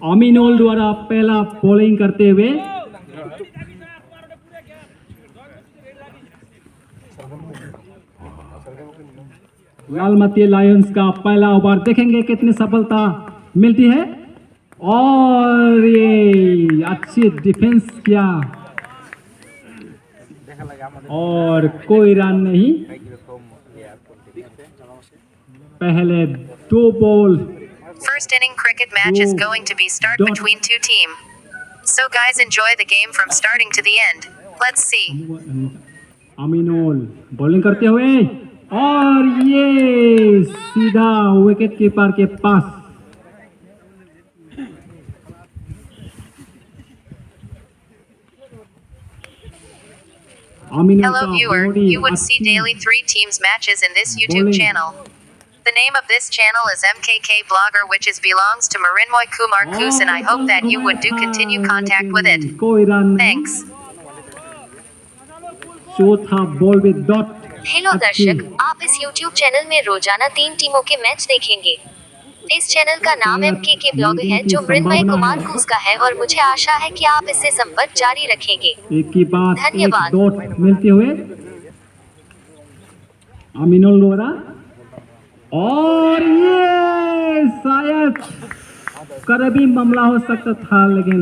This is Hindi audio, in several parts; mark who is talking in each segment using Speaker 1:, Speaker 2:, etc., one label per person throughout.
Speaker 1: अमीनोल द्वारा पहला बॉलिंग करते हुए लालमती लायंस का पहला ओवर देखेंगे कितनी सफलता मिलती है और ये अच्छी डिफेंस किया और कोई रन नहीं। पहले 2 ball.
Speaker 2: First inning cricket match is going to be start between two team. So guys enjoy the game from starting to the end. Let's see.
Speaker 1: अमीनोल बॉलिंग करते हुए और ये सीधा विकेट कीपर के पास।
Speaker 2: Hello viewer, you would see daily 3 teams matches in this YouTube channel. The name of this channel is MKK Blogger, which is belongs to Marinmoy Kumar Kus, and I hope that you would do continue contact with it. Thanks.
Speaker 1: चौथा बॉल विद डॉट।
Speaker 3: हेलो दर्शक, आप इस YouTube चैनल में रोजाना 3 टीमों के मैच देखेंगे। इस चैनल का नाम MKK ब्लॉग है जो मृन्मय कुमार कूस का है और मुझे आशा है कि आप इससे संपर्क जारी रखेंगे।
Speaker 1: एक की बात
Speaker 3: धन्यवाद।
Speaker 1: डॉट मिलते हुए अमीनोल द्वारा और ये शायद करीबी मामला हो सकता था, लेकिन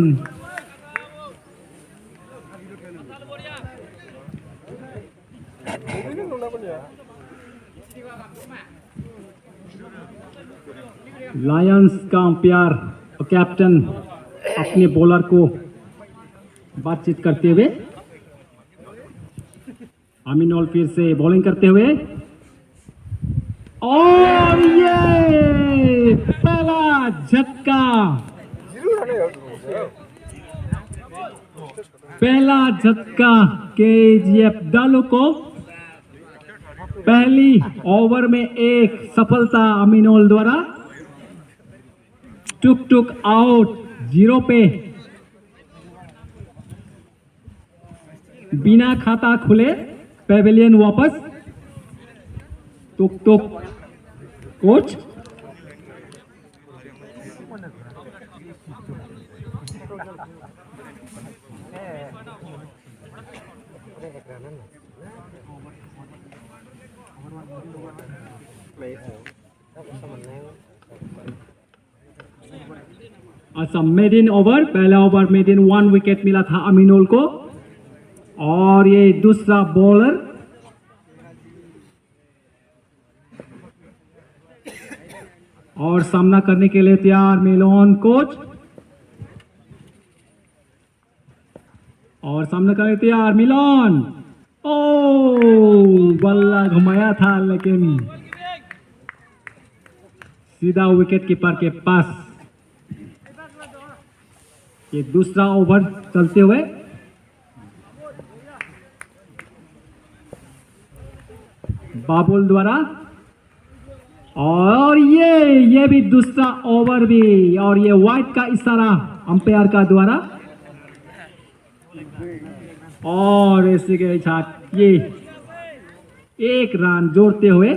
Speaker 1: लायंस का अंपायर और कैप्टन अपने बॉलर को बातचीत करते हुए अमीनोल फिर से बॉलिंग करते हुए और ये पहला झटका, पहला झटका KGF डालो को। पहली ओवर में एक सफलता अमीनोल द्वारा। टुक आउट 0 पे, बिना खाता खुले पेविलियन वापस। टुक कोच अच्छा मेडिन ओवर, पहला ओवर मेडिन 1 विकेट मिला था अमीनोल को और ये दूसरा बॉलर और सामना करने के लिए तैयार मिलोन कोच और सामना करने तैयार मिलोन। ओ बल्ला घुमाया था लेकिन सीधा विकेट कीपर के पास। ये दूसरा ओवर चलते हुए बाबुल द्वारा और ये भी दूसरा ओवर भी और ये वाइट का इशारा अंपायर का द्वारा और इसी के साथ ये 1 रन जोड़ते हुए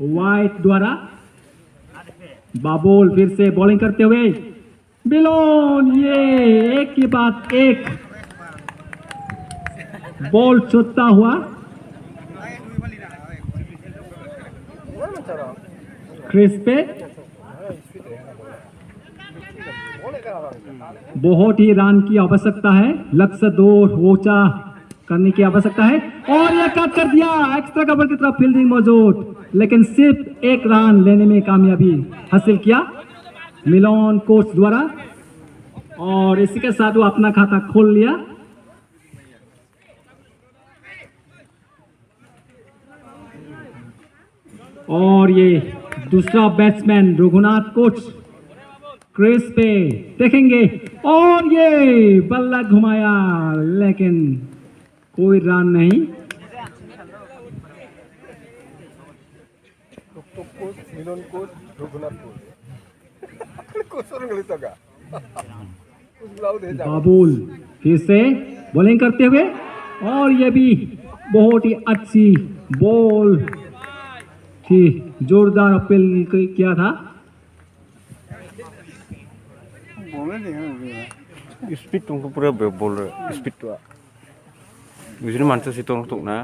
Speaker 1: वाइट द्वारा बाबुल फिर से बॉलिंग करते हुए बिलोन, ये एक के बाद एक बॉल छूटता हुआ क्रीज पे। बहुत ही रन की आवश्यकता है, लक्ष्य 2 ऊंचा करने की आवश्यकता है और ये कट कर दिया। एक्स्ट्रा कवर की तरफ फील्डिंग मौजूद, लेकिन सिर्फ 1 रन लेने में कामयाबी हासिल किया मिलोन कोच द्वारा और इसी के साथ वो अपना खाता खोल लिया। और ये दूसरा बैट्समैन रघुनाथ कोच क्रीज पे देखेंगे और ये बल्ला घुमाया लेकिन कोई रन नहीं। बाबुल फिर से बॉलिंग करते हुए और ये भी बहुत ही अच्छी बॉल थी, जोरदार अपील किया था।
Speaker 4: स्पीड तो पूरा बॉल स्पीड तो बिजली मानते से तो ना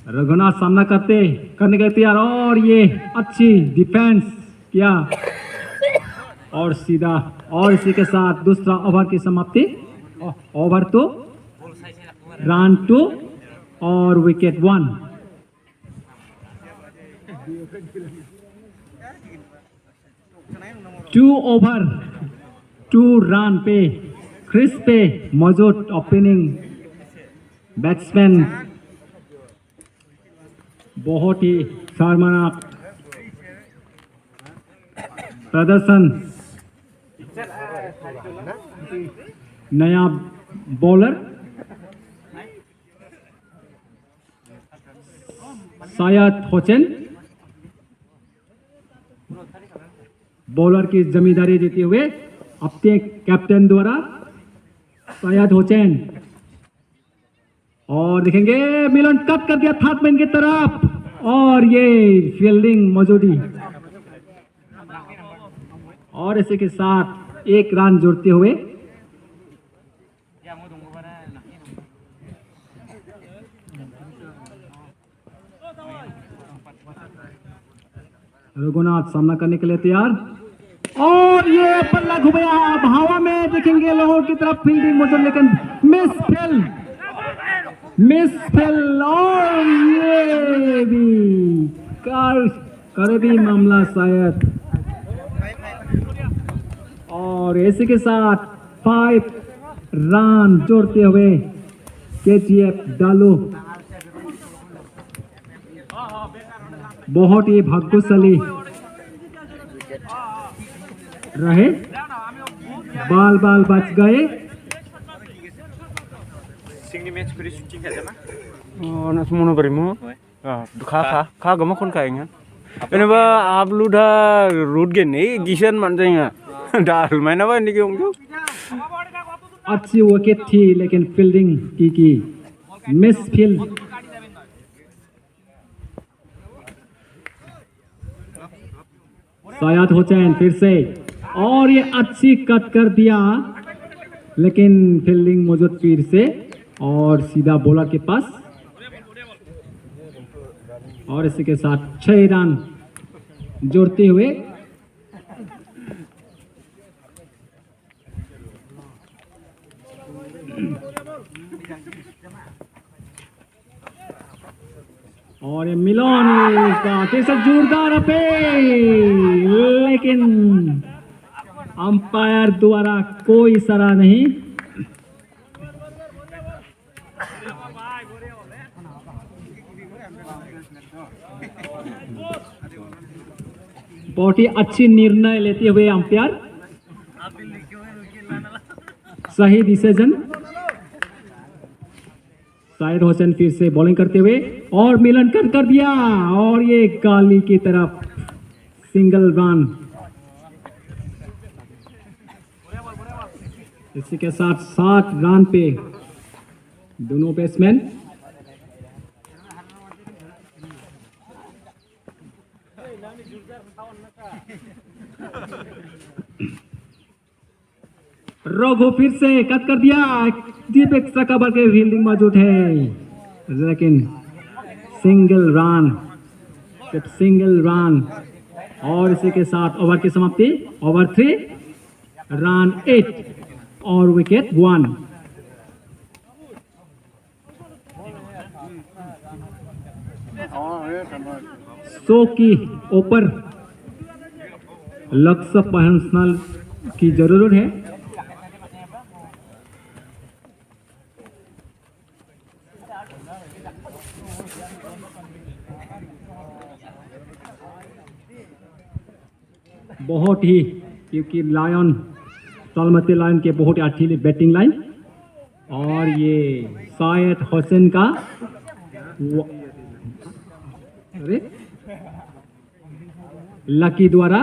Speaker 1: रघुनाथ सामना करने के तैयार और ये अच्छी डिफेंस किया और सीधा और इसी के साथ दूसरा ओवर की समाप्ति। ओवर 2 रन 2 और विकेट 1। टू ओवर 2 रन पे क्रिस पे मौजूद ओपनिंग बैट्समैन बहुत ही शर्मनाक प्रदर्शन। नया बॉलर सैयद हुसैन बॉलर की जिम्मेदारी देते हुए अपने कैप्टन द्वारा सैयद हुसैन और देखेंगे मिलन कट कर दिया थर्ड मैन की तरफ और ये फील्डिंग मौजूदी और इसी के साथ 1 रन जोड़ते हुए रघुनाथ सामना करने के लिए तैयार और ये बल्ला घुमाया अब हवा में देखेंगे लाहौर की तरफ फील्डिंग मौजूद लेकिन मिस फेल और ये भी कर भी मामला शायद और इसी के साथ 5 रन जोड़ते हुए KGF डालो बहुत ही भाग्यशाली रहे, बाल बच गए।
Speaker 4: ना semua berimu kah gama kon kayaknya ini ba ablu dah road gini gisan manjanya dah main apa ini क्यों
Speaker 1: अच्छी विकेट थी लेकिन फील्डिंग की मिस फील्ड सैयद हुसैन फिर से और ये अच्छी कट कर दिया लेकिन फील्डिंग मौजूद फिर से और सीधा बॉलर के पास और इसी के साथ 6 रन जोड़ते हुए और ये मिलन का कैसे जोरदार अपील लेकिन अंपायर द्वारा कोई इशारा नहीं। बहुत ही अच्छी निर्णय लेते हुए अंपायर सही डिसीजन। सैयद हुसैन फिर से बॉलिंग करते हुए और मिलन कर दिया और ये गाली की तरफ सिंगल रन। इसी के साथ 7 रन पे दोनों बैट्समैन रघु फिर से कट कर दिया डीप एक्स्ट्रा कवर के फील्डिंग मौजूद है लेकिन सिंगल रन और इसी के साथ ओवर की समाप्ति। ओवर 3 रन 8 और विकेट 1। सो की ऊपर लक्ष्य पहुंचने की जरूरत है। बहुत ही क्योंकि लायन सलमती लायन के बहुत ही अच्छी बैटिंग लाइन और ये सैयद हुसैन का लकी द्वारा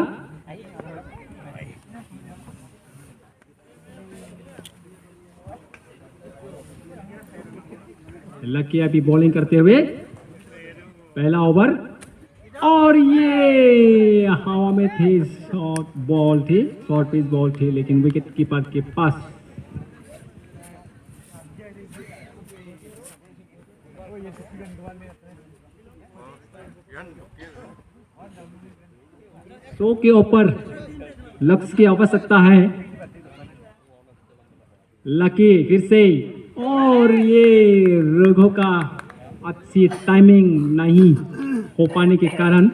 Speaker 1: लकी अभी बॉलिंग करते हुए, पहला ओवर और ये हवा में थी, शॉर्ट बॉल थी, शॉर्ट पिच बॉल थी, लेकिन विकेट कीपर के पास। शो के ऊपर लक्ष्य की आवश्यकता है। लकी फिर से और ये रघु का अच्छी टाइमिंग नहीं हो पाने के कारण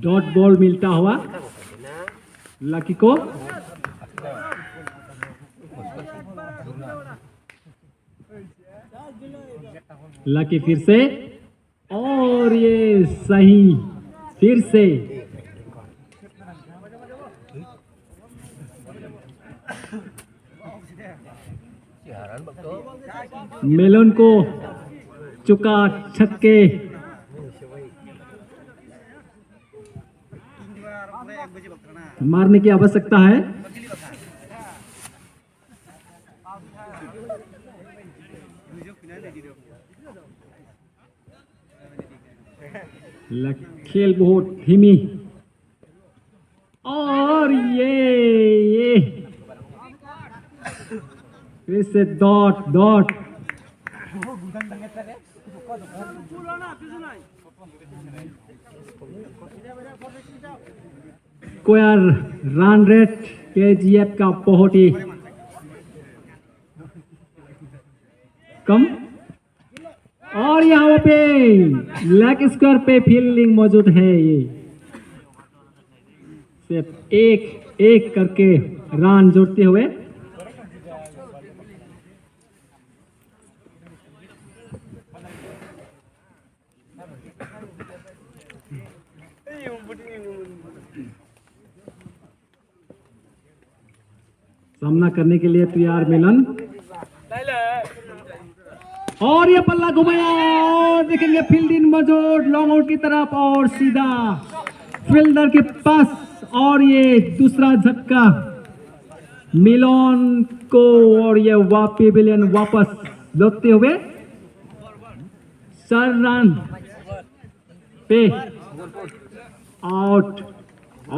Speaker 1: डॉट बॉल मिलता हुआ लकी को। लकी फिर से और ये सही, फिर से मेलन को चुका छक्के। मारने की आवश्यकता है। खेल बहुत धीमी और ये फिर से dot square run rate KGF का बहुत ही कम और यहाँ पे लेग स्क्वायर पे फील्डिंग मौजूद है। ये सिर्फ एक करके रन जोड़ते हुए सामना करने के लिए तैयार मिलन और ये पल्ला घुमाया और देखेंगे फील्डिंग मौजूद लॉन्ग आउट की तरफ और सीधा फील्डर के पास और ये दूसरा झटका मिलन को और ये पेविलियन वापस लौटते हुए 4 रन पे आउट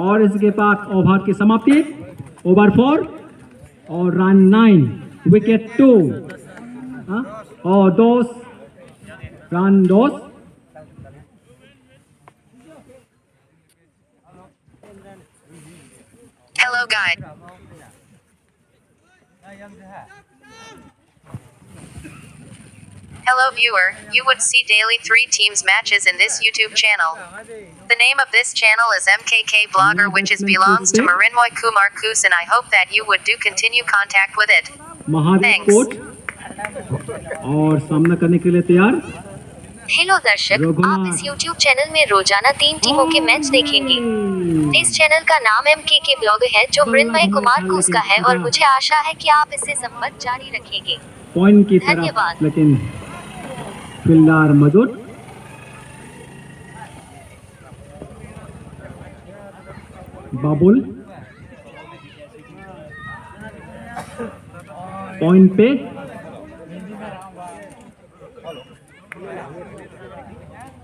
Speaker 1: और इसके बाद ओवर की समाप्ति, ओवर 4 और रन 9, विकेट 2 और 2 run 2।
Speaker 2: Hello guide. Hello viewer, you would see daily 3 teams matches in this YouTube channel. The name of this channel is MKK Blogger, which belongs to Marinmoy Kumar Kus, and I hope that you would do continue contact with it.
Speaker 1: Mahadev कोट और सामना करने के लिए तैयार।
Speaker 3: हेलो दर्शक, आप इस YouTube चैनल में रोजाना 3 टीमों के मैच देखेंगे। इस चैनल का नाम MKK ब्लॉग है, जो मृन्मय कुमार कूस का है और मुझे आशा है कि आप इससे संपर्क जारी रखेंगे।
Speaker 1: पॉइंट की तरफ
Speaker 3: धन्यवाद।
Speaker 1: लेकिन फील्डर मौजूद, बाबुल पॉइंट पे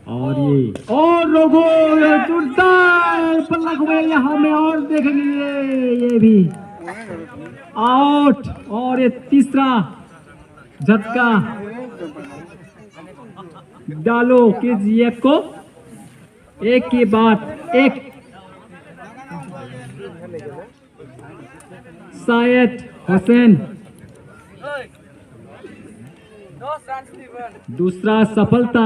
Speaker 1: और ये और लोगों पल्ला घुमाया यहाँ में और देखेंगे ये भी आउट और ये तीसरा झटका डालो केजीएफ को एक के बाद एक। शायद हुसैन दूसरा सफलता,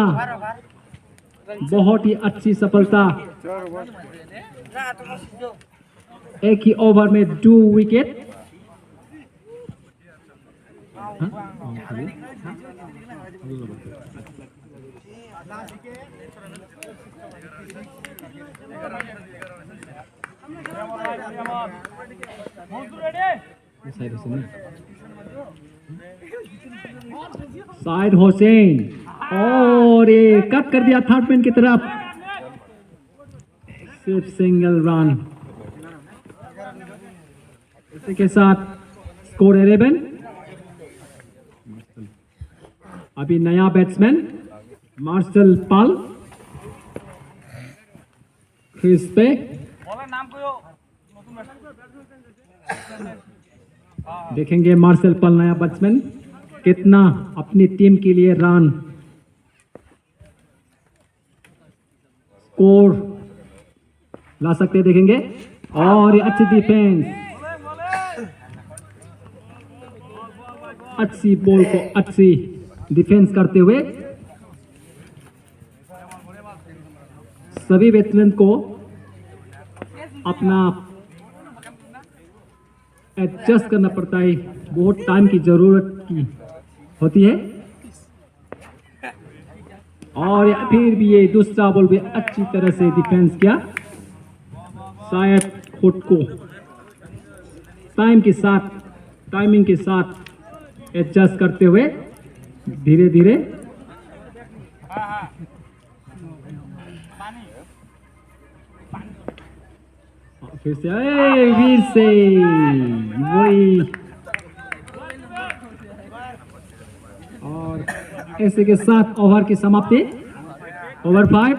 Speaker 1: बहुत ही अच्छी सफलता, एक ही ओवर में 2 विकेट। शायद हुसैन और ये कट कर दिया थर्ड मैन की तरफ, सिर्फ सिंगल रन इसी के साथ स्कोर 11। अभी नया बैट्समैन मार्शल पाल क्रीज पे। देखेंगे मार्शल पाल नया बैट्समैन कितना अपनी टीम के लिए रन स्कोर ला सकते देखेंगे। और ये अच्छी डिफेंस, अच्छी बॉल को अच्छी डिफेंस करते हुए सभी बैट्समैन को अपना एडजस्ट करना पड़ता है, बहुत टाइम की जरूरत की होती है। और फिर भी ये दूसरा बॉल भी अच्छी तरह से डिफेंस किया, शायद खुद को टाइमिंग के साथ एडजस्ट करते हुए धीरे धीरे फिर से वीर से वही। और ऐसे के साथ ओवर की समाप्ति, ओवर 5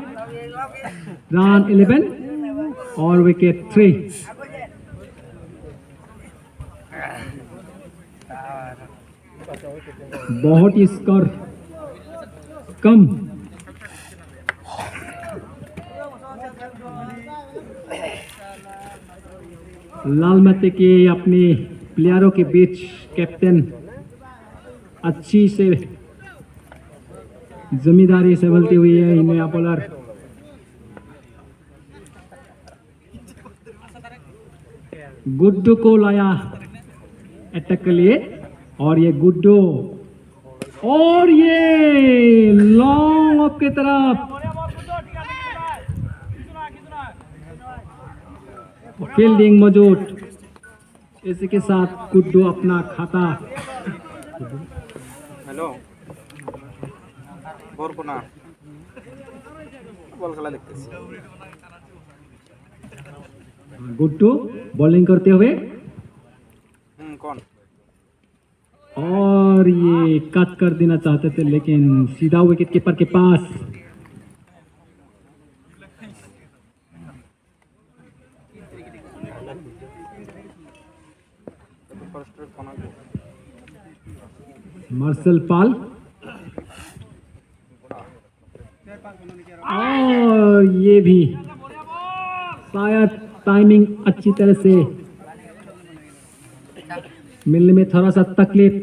Speaker 1: रन 11 और विकेट 3। बहुत ही स्कोर कम। लाल मते के अपने प्लेयरों के बीच कैप्टन अच्छी से जिम्मेदारी संभालती हुई है नया बॉलर गुड्डू को लाया अटैक के लिए। और ये गुड्डू और ये लॉन्ग ऑफ की तरफ फील्डिंग मौजूद। इसी के साथ गुड्डू अपना खाता
Speaker 4: हेलो बोरकुना बॉल खेला देखते
Speaker 1: गुड्डू बॉलिंग करते हुए
Speaker 4: कौन
Speaker 1: और ये कट कर देना चाहते थे लेकिन सीधा विकेट कीपर के पास। मार्शल पाल और ये भी शायद टाइमिंग अच्छी तरह से मिलने में थोड़ा सा तकलीफ।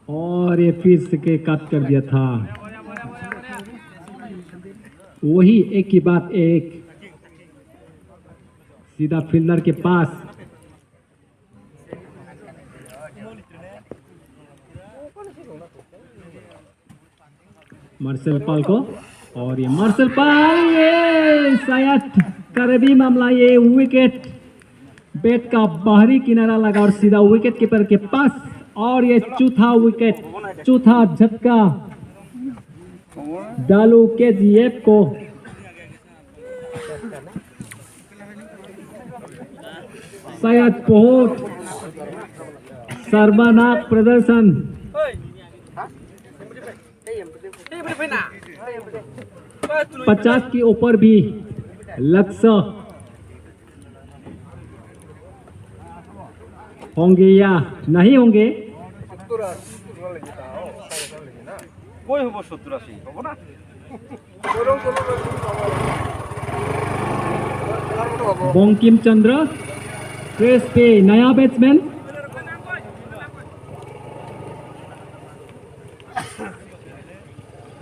Speaker 1: और ये फिर से के कट कर दिया था। वही एक की बात एक, सीधा फील्डर के पास। मार्शल पाल को और ये मार्शल पाल ये शायद करीबी मामला, ये विकेट बैट का बाहरी किनारा लगा और सीधा विकेट कीपर के पास। और ये चौथा विकेट, चौथा झटका डालू केजीएफ को। शायद बहुत सर्वनाक प्रदर्शन। पचास के ऊपर भी लक्ष्य होंगे या नहीं होंगे। बंकिम चंद्र क्रीज पे नया बैट्समैन।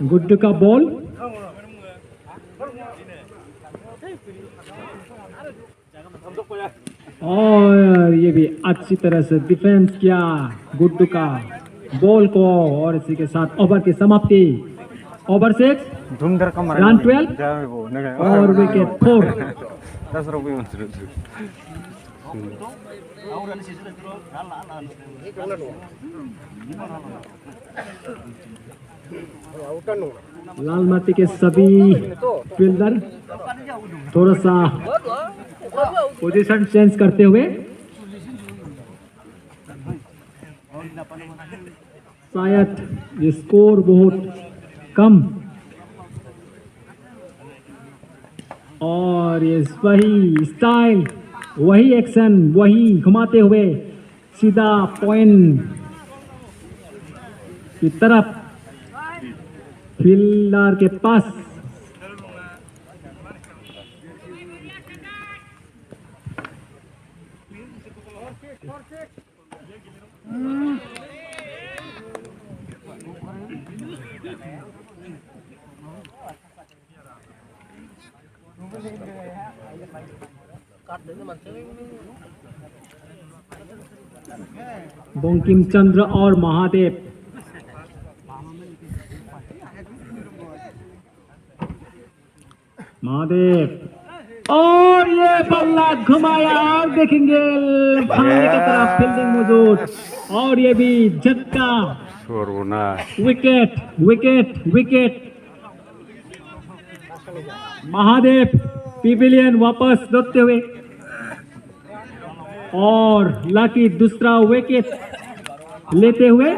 Speaker 1: गुड्डू का बॉल और ये भी अच्छी तरह से डिफेंस किया गुड्डू का बॉल को। और इसी के साथ ओवर की समाप्ति, ओवर 6 रन 12 और विकेट 4। लाल माटी के सभी फील्डर थोड़ा सा पोजीशन चेंज करते हुए शायद ये स्कोर बहुत कम और ये वही स्टाइल वही एक्शन वही घुमाते हुए सीधा पॉइंट की तरफ फील्डर के पास बंकिम चंद्र और महादेव और ये बल्ला घुमाया और देखेंगे भाई की तरफ फील्डिंग मौजूद और ये भी झटका wicket wicket wicket Mahadev pillion वापस लौटते हुए और लकी दूसरा विकेट लेते हुए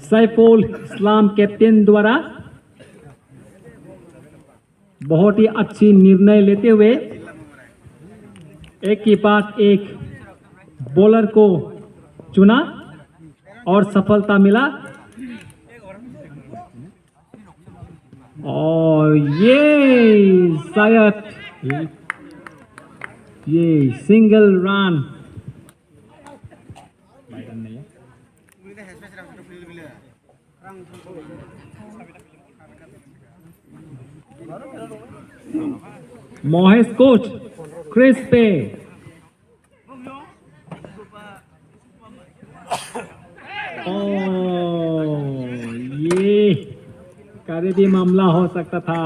Speaker 1: सैफुल इस्लाम कैप्टन द्वारा बहुत ही अच्छी निर्णय लेते हुए एक के बाद एक बॉलर को चुना और सफलता मिला और ये शायद ये सिंगल रन महेश कोच क्रिस पे ये करीबी मामला हो सकता था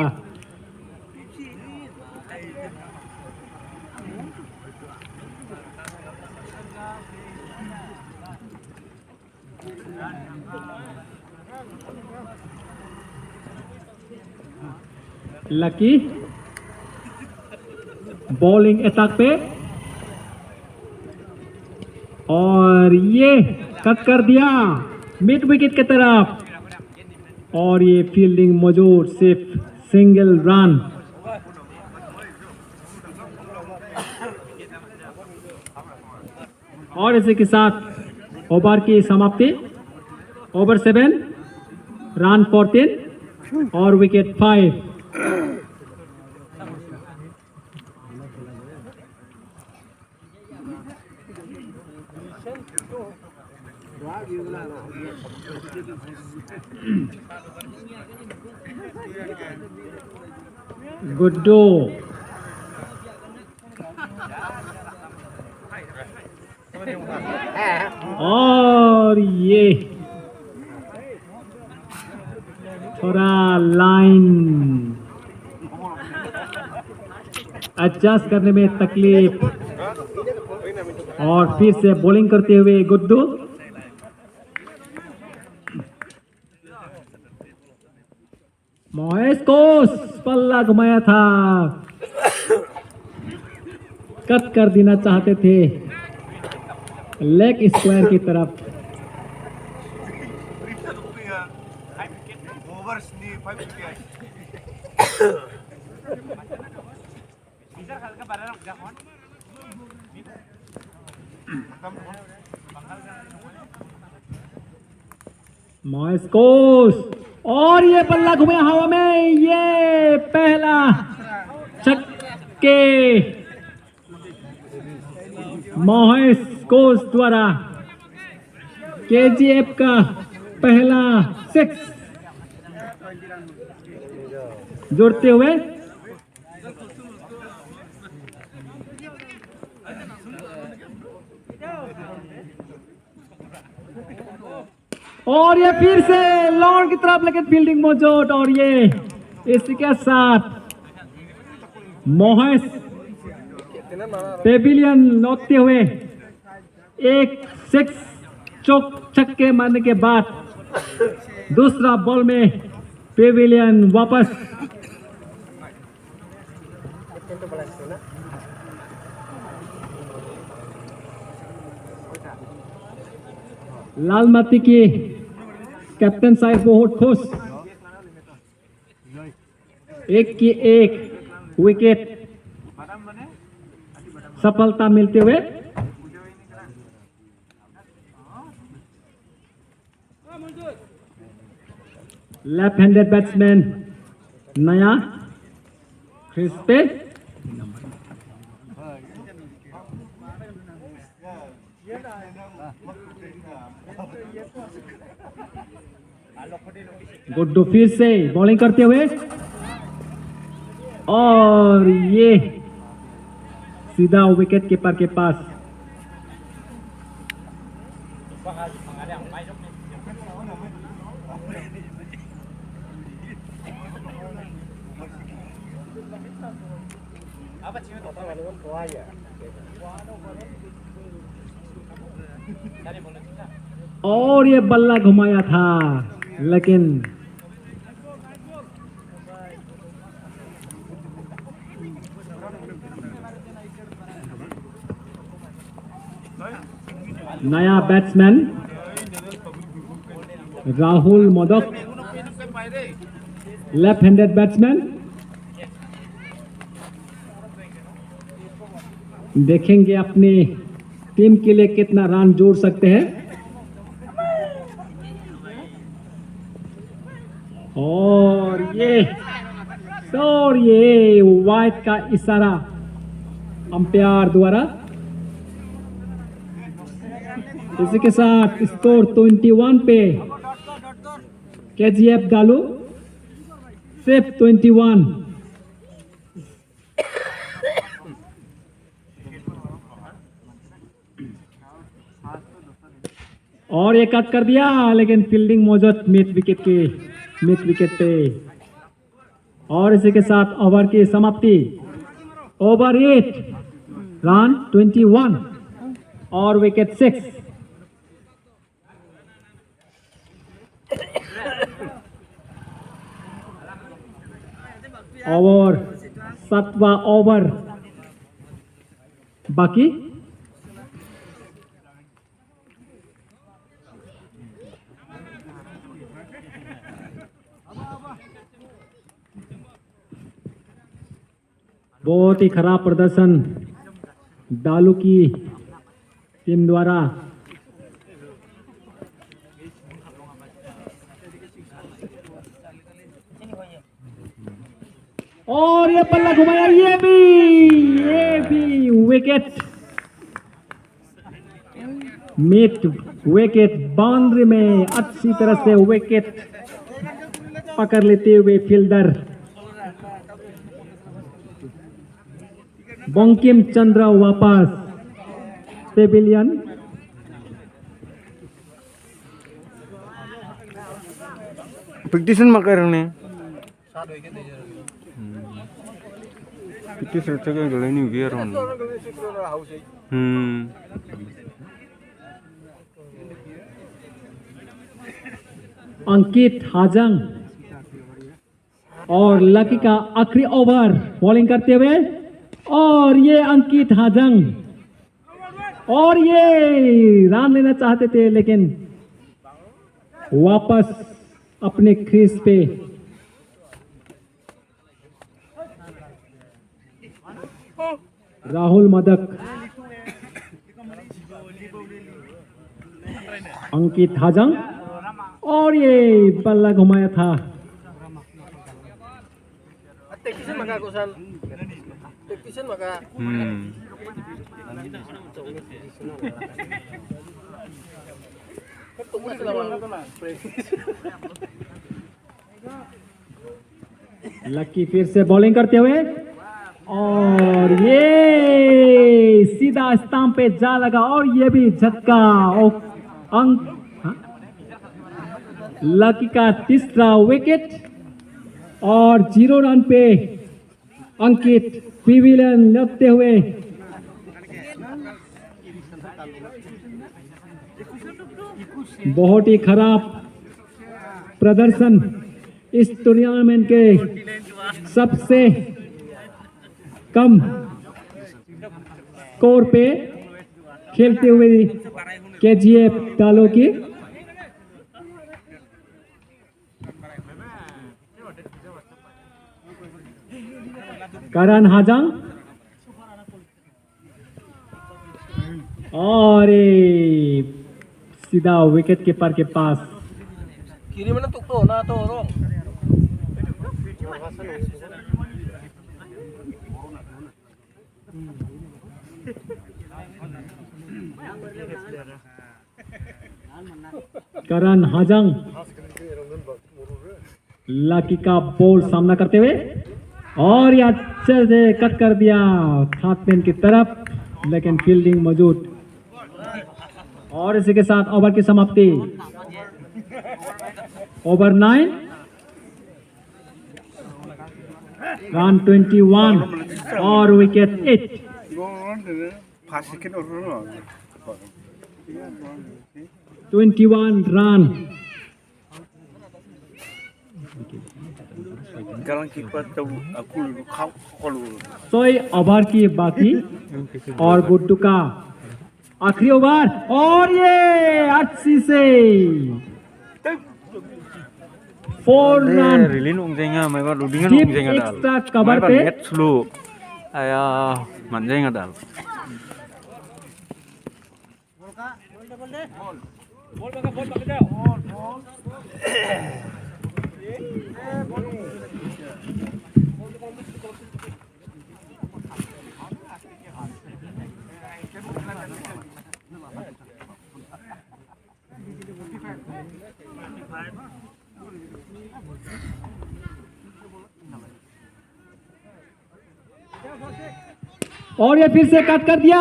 Speaker 1: लकी बॉलिंग अटैक पे और ये कट कर दिया मिड विकेट की तरफ और ये फील्डिंग मौजूद सिर्फ सिंगल रन और इसी के साथ ओवर की समाप्ति ओवर 7 रन 14 और विकेट 5 गुड्डू और ये थोड़ा लाइन एडजस्ट करने में तकलीफ और फिर से बॉलिंग करते हुए गुड्डू महेश को पल्ला घुमाया था कट कर देना चाहते थे लेग स्क्वायर की तरफ महेश कोस और ये बल्ला घूमे हवा में ये पहला छक्के महेश कोस द्वारा केजीएफ का पहला 6 जोड़ते हुए और ये फिर से लॉन की तरफ लेकिन फील्डिंग मौजूद, और ये इसी के साथ मोहेश पेविलियन लौटते हुए एक सिक्स छक्के मारने के बाद दूसरा बॉल में पेविलियन वापस। लाल माती की कैप्टन साहब बहुत खुश, एक की एक विकेट सफलता मिलते हुए। लेफ्ट हैंडेड बैट्समैन नया क्रीज पे, गुड्डू फिर से बॉलिंग करते हुए, और ये सीधा विकेट कीपर के पास। और ये बल्ला घुमाया था लेकिन नया batsman Rahul modak, left handed batsman, देखेंगे अपनी टीम के लिए कितना रन जोड़ सकते हैं। और ये वाइड का इशारा अंपायर द्वारा। इसी के साथ स्कोर 21 पे केजीएफ डालू सिर्फ 21। और ये कट कर दिया लेकिन फील्डिंग मौजूद मिड विकेट पे। और इसी के साथ ओवर की समाप्ति, ओवर 8 रन 21 और विकेट 6। ओवर 7वां ओवर बाकी। बहुत ही खराब प्रदर्शन डालू की टीम द्वारा। और ये पल्ला घुमाया, ये भी विकेट, मिड विकेट बाउंड्री में अच्छी तरह से विकेट पकड़ लेते हुए फील्डर बंकिम चंद्र वापस पेविलियन।
Speaker 4: पिटिशन मकर ने पिटिशन चेक गले नहीं बियर होने।
Speaker 1: अंकित हाजंग और लकी का आखिरी ओवर बॉलिंग करते हुए, और ये अंकित हाजंग, और ये रन लेना चाहते थे लेकिन वापस अपने क्रीज पे। राहुल मोदक, अंकित हाजंग, और ये बल्ला घुमाया था। लकी फिर से बॉलिंग करते हुए, और ये सीधा स्टंप पे जा लगा, और ये भी झटका। अंक लकी का तीसरा विकेट और 0 रन पे अंकित पिविलियन लगते हुए बहुत ही खराब प्रदर्शन इस टूर्नामेंट के सबसे कम स्कोर पे खेलते हुए केजीएफ दलों की करण हाजंग और सीधा विकेट कीपर के पास
Speaker 5: kiri mana tuh na to rong
Speaker 1: Karan Hajong Lucky का बॉल सामना करते हुए और ये अच्छे से कट कर दिया हाथ पेन की तरफ लेकिन फील्डिंग मौजूद और इसी के साथ ओवर की समाप्ति ओवर 9 रन 21 और wicket 8 21 run
Speaker 5: Sekarang kiper tahu aku kau kalau
Speaker 1: 6 over की बाकी और गुड्डू का आखिरी ओवर और ये अच्छी से 4 run
Speaker 4: rilin ungjenga mai ba ludingan
Speaker 1: Deep
Speaker 4: ungjenga dal
Speaker 1: extra cover
Speaker 4: Mai ba
Speaker 1: पे
Speaker 4: net slow aya manjenga dal
Speaker 1: और ये फिर से कट कर दिया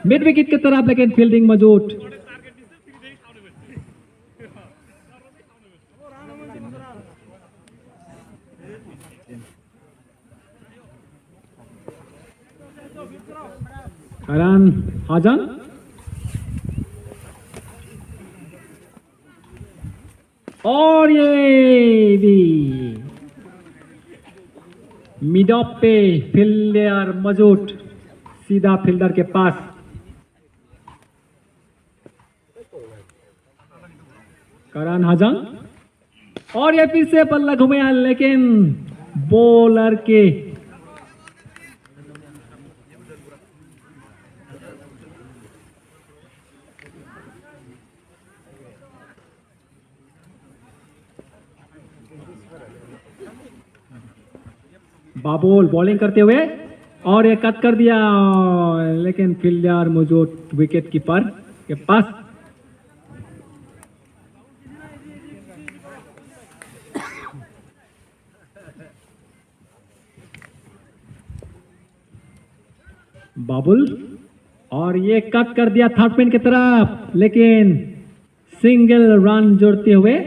Speaker 1: मिड विकेट की तरफ लेकिन फील्डिंग मौजूद करण हाजंग और ये भी मिड ऑफ पे फील्डर मौजूद सीधा फील्डर के पास करण हाजंग और ये फिर से बल्ला घुमाया लेकिन बॉलर के बाबुल बॉलिंग करते हुए और ये कट कर दिया लेकिन फील्डर मौजूद विकेट कीपर के पास बाबुल और ये कट कर दिया थर्ड पेन की तरफ लेकिन सिंगल रन जोड़ते हुए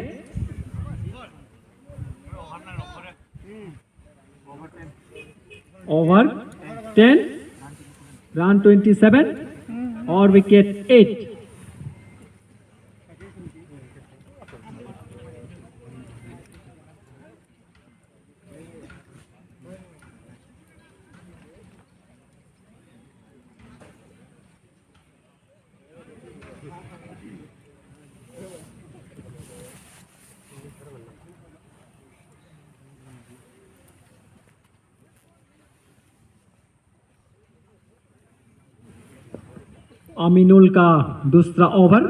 Speaker 1: ओवर 10 रन 27 और विकेट 8 अमीनुल का दूसरा ओवर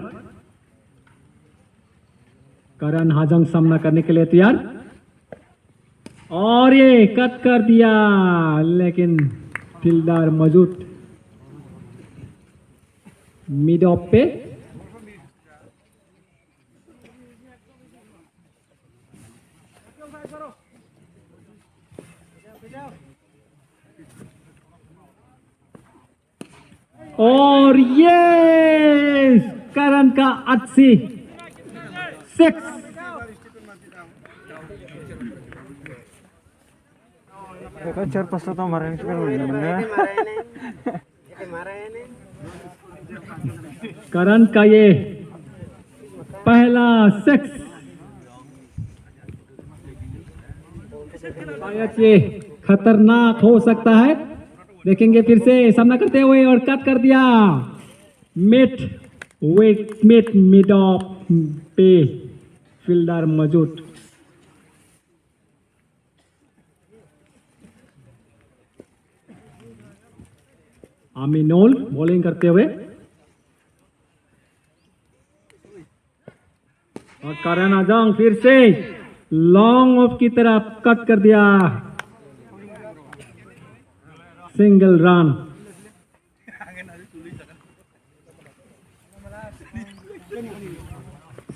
Speaker 1: करण हाजंग सामना करने के लिए तैयार और ये कट कर दिया लेकिन फील्डर मौजूद मिड ऑफ पे और ये करण का 86 6
Speaker 4: Mereka car pas to marahin kan mana.
Speaker 1: करण का ये पहला सिक्स, शायद ये खतरनाक हो सकता है। देखेंगे फिर से सामना करते हुए और कट कर दिया। मिड ऑफ पे फील्डर मौजूद। आमिनोल बॉलिंग करते हुए और करण आजम फिर से लॉन्ग ऑफ की तरफ कट कर दिया। Single run.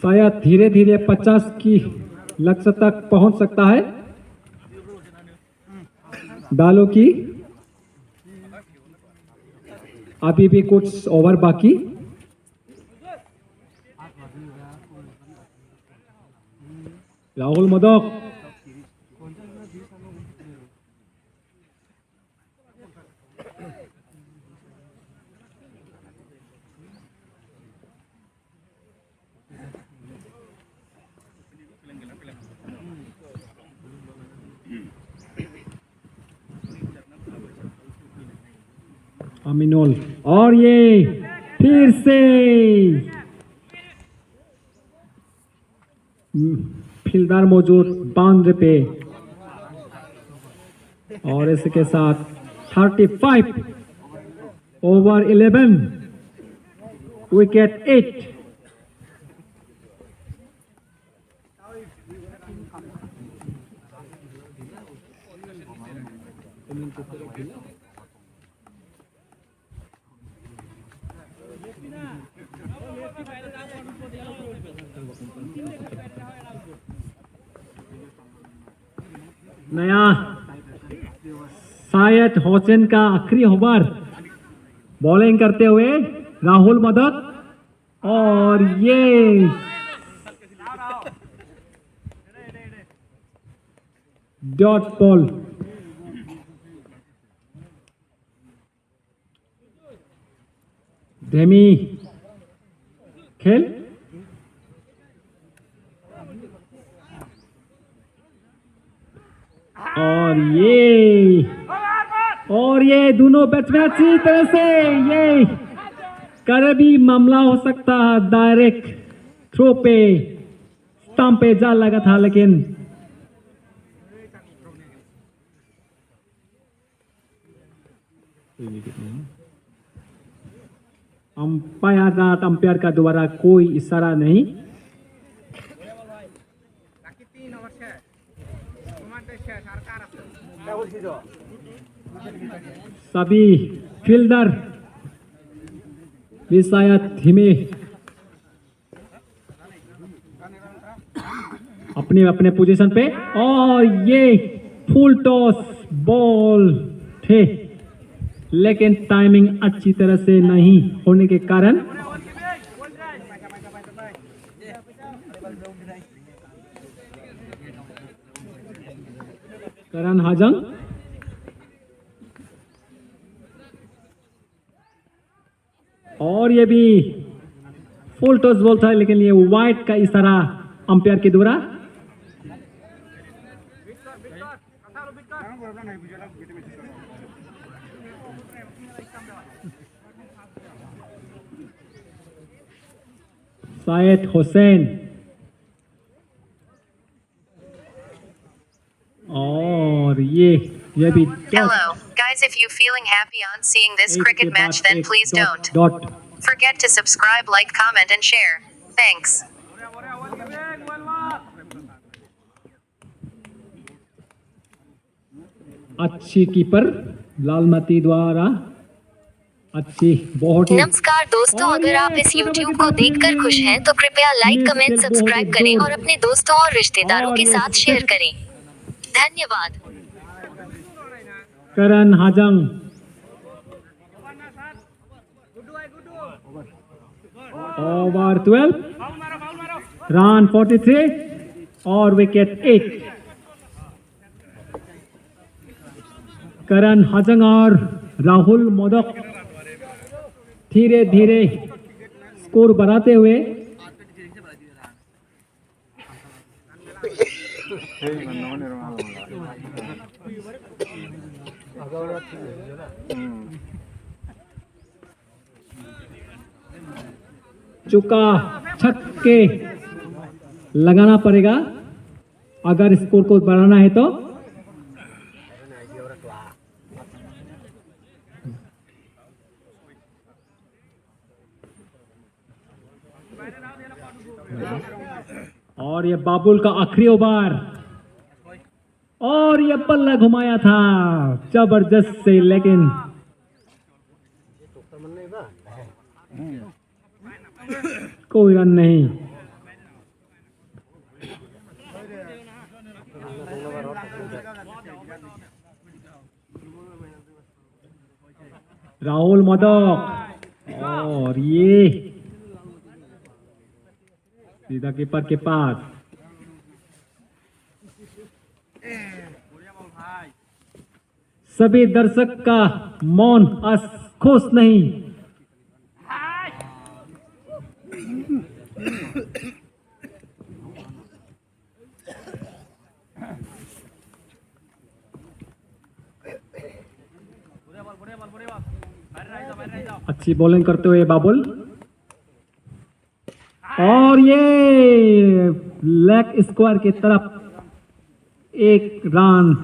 Speaker 1: शायद धीरे धीरे 50 की लक्ष्य तक पहुंच सकता है डालो की। अभी भी कुछ ओवर बाकी। राहुल मदक अमीनुल और ये फिर से फील्डर मौजूद बाउंड्री पे और इसके साथ 35 ओवर 11 विकेट 8। नया शायद हुसैन का आखिरी ओवर बॉलिंग करते हुए राहुल मदद और ये डॉट बॉल। धीमी खेल और ये दोनों बैट्समैन अच्छी तरह से ये करीबी मामला हो सकता है। डायरेक्ट थ्रो पे स्टंप पे जाल लगा था लेकिन अंपायर का द्वारा कोई इशारा नहीं। सभी फील्डर भी शायद धीमे अपने अपने पोजीशन पे और ये फुल टॉस बॉल थे लेकिन टाइमिंग अच्छी तरह से नहीं होने के कारण करण हाजंग और ये भी फुल टॉस बॉल था लेकिन ये वाइड का इशारा अंपायर के द्वारा। शायद हुसैन और ये भी
Speaker 2: Hello, guys, if you feeling happy on seeing this cricket match, then please don't forget to subscribe, like, comment and share. Thanks.
Speaker 1: अच्छी कीपर लालमती द्वारा अच्छी बहुत।
Speaker 3: नमस्कार दोस्तों, अगर आप इस YouTube को देखकर खुश हैं तो कृपया लाइक, कमेंट, सब्सक्राइब करें और अपने दोस्तों और रिश्तेदारों के साथ शेयर करें। धन्यवाद।
Speaker 1: करण हाजंग ओवर 12 रन 43 और विकेट 8। करण हजंग और राहुल मोदक धीरे धीरे स्कोर बढ़ाते हुए चौका छक्के लगाना पड़ेगा अगर स्कोर को बढ़ाना है तो। और ये बाबुल का आखिरी ओवर और ये बल्ला घुमाया था जबरदस्त से, लेकिन कोई रन नहीं। राहुल मोदक और ये सीधा कीपर के पास। सभी दर्शक का मौन आज खुश नहीं। अच्छी बॉलिंग करते हुए बाबुल और ये लेग स्क्वायर की तरफ एक रन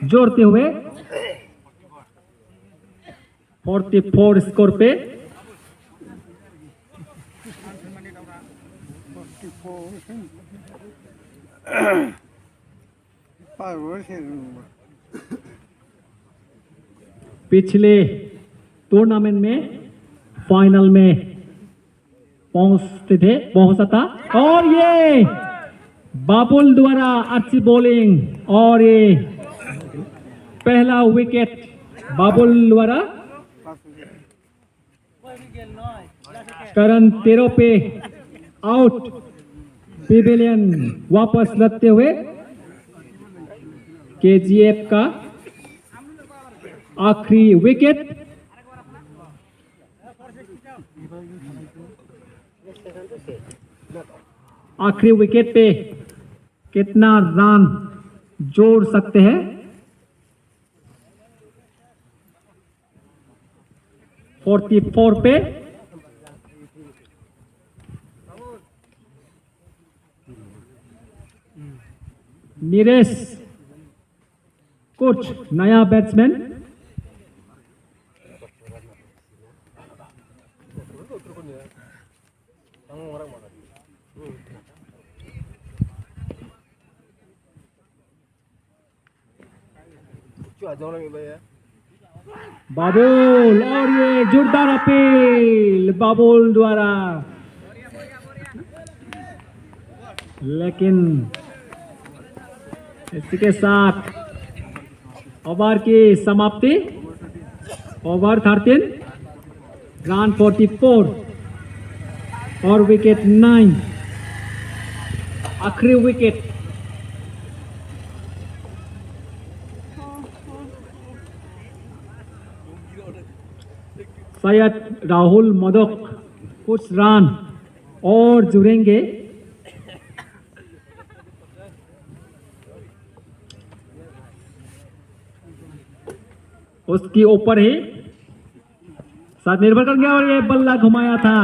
Speaker 1: जोड़ते हुए 44 स्कोर पे। पिछले टूर्नामेंट में फाइनल में पहुंचा था और ये बाबुल द्वारा अच्छी बॉलिंग और ये पहला विकेट बाबुल द्वारा। करण 13 पे आउट, पेविलियन वापस लौटते हुए केजीएफ का आखिरी विकेट। आखिरी विकेट पे कितना रन जोड़ सकते हैं? 44 पे नीरेश कुछ नया बैट्समैन बाबुल और ये जोरदार अपील बाबुल द्वारा, लेकिन इसके साथ ओवर की समाप्ति। ओवर 13 रन 44 और विकेट 9। आखिरी विकेट शायद राहुल मोदक कुछ रन और जुड़ेंगे। उसके ऊपर ही साथ निर्भर कर गया और ये बल्ला घुमाया था।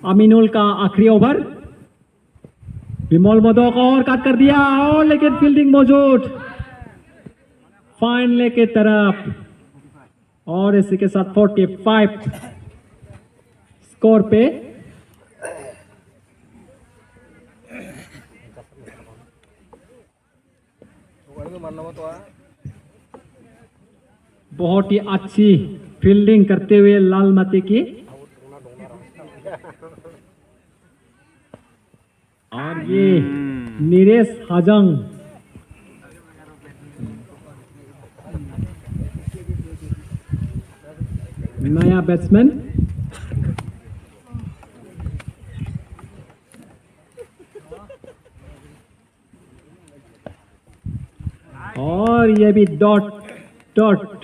Speaker 1: अमीनुल का आखिरी ओवर, विमल मोदक और काट कर दिया और लेकिन फील्डिंग मौजूद फाइनल के तरफ और इसी के साथ 45 स्कोर पे बहुत ही अच्छी फील्डिंग करते हुए लालमती की और ये नीरेश हजंग नया बैट्समैन। और ये भी डॉट डॉट।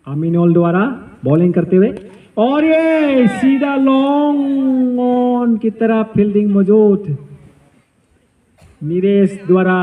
Speaker 1: अमीनुल द्वारा बॉलिंग करते हुए, और ये सीधा लॉन्ग ऑन की तरफ फील्डिंग मौजूद नीरेश द्वारा।